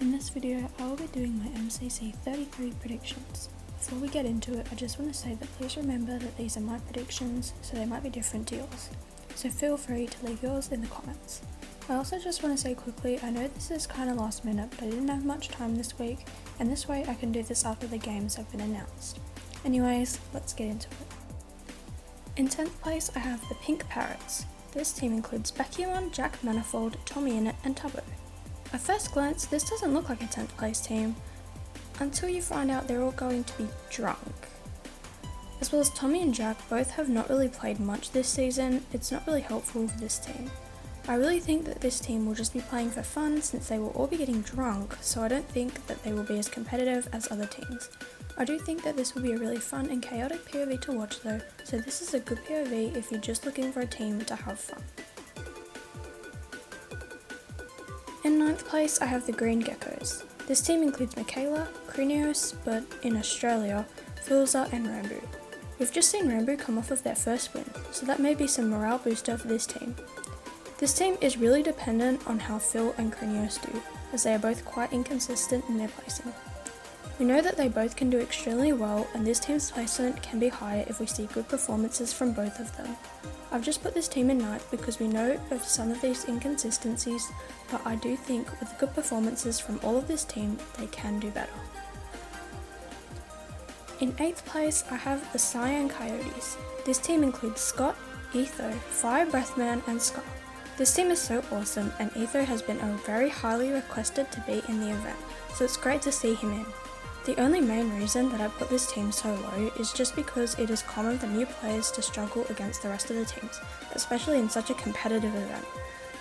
In this video, I will be doing my MCC 33 predictions. Before we get into it, I just want to say that please remember that these are my predictions, so they might be different to yours. So feel free to leave yours in the comments. I also just want to say quickly, I know this is kind of last minute, but I didn't have much time this week, and this way I can do this after the games have been announced. Anyways, let's get into it. In 10th place, I have the Pink Parrots. This team includes Beckyone, Jack Manifold, Tommy Innit, and Tubbo. At first glance, this doesn't look like a 10th place team, until you find out they're all going to be drunk. As well as Tommy and Jack both have not really played much this season, it's not really helpful for this team. I really think that this team will just be playing for fun since they will all be getting drunk, so I don't think that they will be as competitive as other teams. I do think that this will be a really fun and chaotic POV to watch though, so this is a good POV if you're just looking for a team to have fun. In 9th place, I have the Green Geckos. This team includes Michaela, Krinios, but in Australia, Filza and Rambo. We've just seen Rambo come off of their first win, so that may be some morale booster for this team. This team is really dependent on how Phil and Krinios do, as they are both quite inconsistent in their placing. We know that they both can do extremely well, and this team's placement can be higher if we see good performances from both of them. I've just put this team in 9th because we know of some of these inconsistencies, but I do think with good performances from all of this team, they can do better. In 8th place, I have the Cyan Coyotes. This team includes Scott, Etho, Fire Breathman, and Scar. This team is so awesome, and Etho has been a very highly requested to be in the event, so it's great to see him in. The only main reason that I put this team so low is just because it is common for new players to struggle against the rest of the teams, especially in such a competitive event.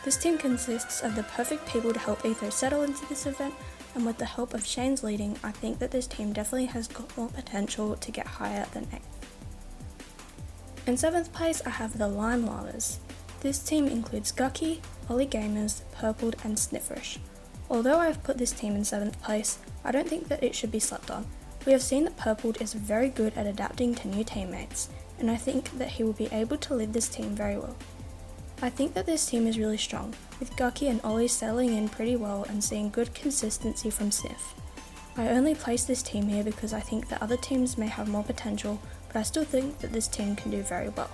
This team consists of the perfect people to help Etho settle into this event, and with the help of Shane's leading, I think that this team definitely has got more potential to get higher than 8th. In 7th place, I have the Lime Llamas. This team includes Gucky, Ollie Gamers, Purpled, and Snifferish. Although I have put this team in 7th place, I don't think that it should be slept on. We have seen that Purpled is very good at adapting to new teammates, and I think that he will be able to lead this team very well. I think that this team is really strong, with Gucky and Ollie settling in pretty well and seeing good consistency from Sniff. I only placed this team here because I think that other teams may have more potential, but I still think that this team can do very well.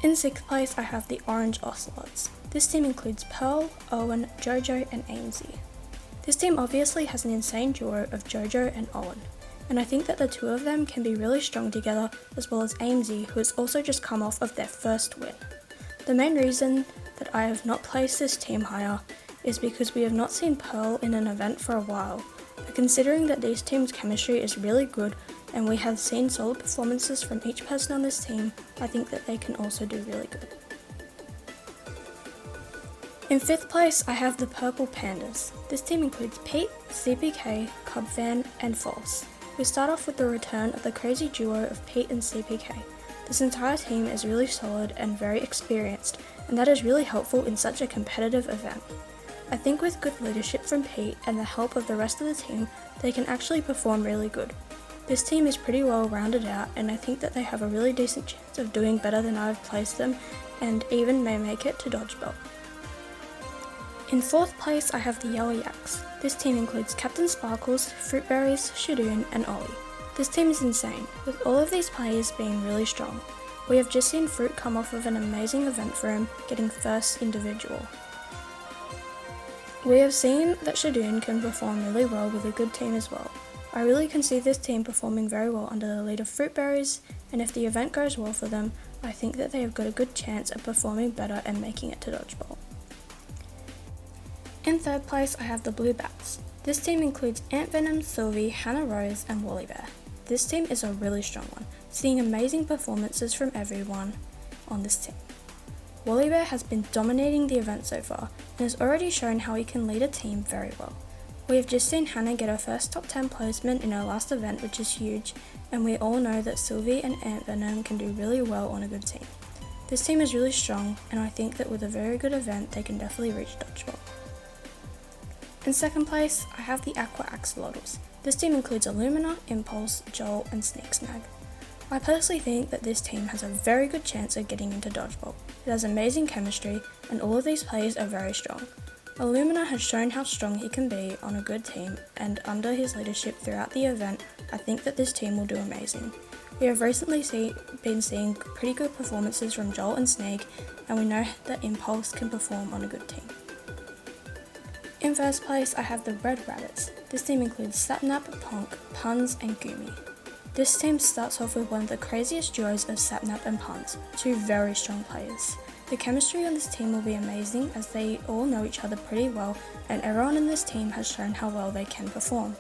In 6th place, I have the Orangeocelots. This team includes Pearl, Owen, Jojo, and Amesy. This team obviously has an insane duo of Jojo and Owen, and I think that the two of them can be really strong together, as well as Amesy, who has also just come off of their first win. The main reason that I have not placed this team higher is because we have not seen Pearl in an event for a while, but considering that these teams' chemistry is really good and we have seen solid performances from each person on this team, I think that they can also do really good. In 5th place, I have the Purplepandas. This team includes Pete, CPK, Cubfan, and False. We start off with the return of the crazy duo of Pete and CPK. This entire team is really solid and very experienced, and that is really helpful in such a competitive event. I think with good leadership from Pete and the help of the rest of the team, they can actually perform really good. This team is pretty well rounded out, and I think that they have a really decent chance of doing better than I've placed them, and even may make it to Dodgebelt. In 4th place, I have the Yellowyaks. This team includes Captain Sparkles, Fruitberries, Shadoon, and Ollie. This team is insane, with all of these players being really strong. We have just seen Fruit come off of an amazing event for him, getting first individual. We have seen that Shadoon can perform really well with a good team as well. I really can see this team performing very well under the lead of Fruitberries, and if the event goes well for them, I think that they have got a good chance of performing better and making it to Dodgeball. In 3rd place, I have the Bluebats. This team includes Ant Venom, Sylvie, Hannah Rose, and Wally Bear. This team is a really strong one, seeing amazing performances from everyone on this team. Wally Bear has been dominating the event so far, and has already shown how he can lead a team very well. We have just seen Hannah get her first top 10 placement in her last event, which is huge, and we all know that Sylvie and Ant Venom can do really well on a good team. This team is really strong, and I think that with a very good event, they can definitely reach Dodgeball. In 2nd place, I have the AQUA. This team includes Illumina, Impulse, Joel, and Sneak Snag. I personally think that this team has a very good chance of getting into Dodgeball. It has amazing chemistry, and all of these players are very strong. Illumina has shown how strong he can be on a good team, and under his leadership throughout the event, I think that this team will do amazing. We have recently been seeing pretty good performances from Joel and Sneak, and we know that Impulse can perform on a good team. In first place, I have the Red Rabbits. This team includes Sapnap, Ponk, Puns, and Goomy. This team starts off with one of the craziest duos of Sapnap and Puns, two very strong players. The chemistry on this team will be amazing as they all know each other pretty well, and everyone in this team has shown how well they can perform.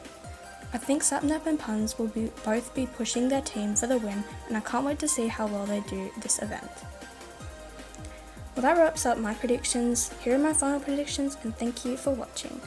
I think Sapnap and Puns will both be pushing their team for the win, and I can't wait to see how well they do this event. Well, that wraps up my predictions. Here are my final predictions, and thank you for watching.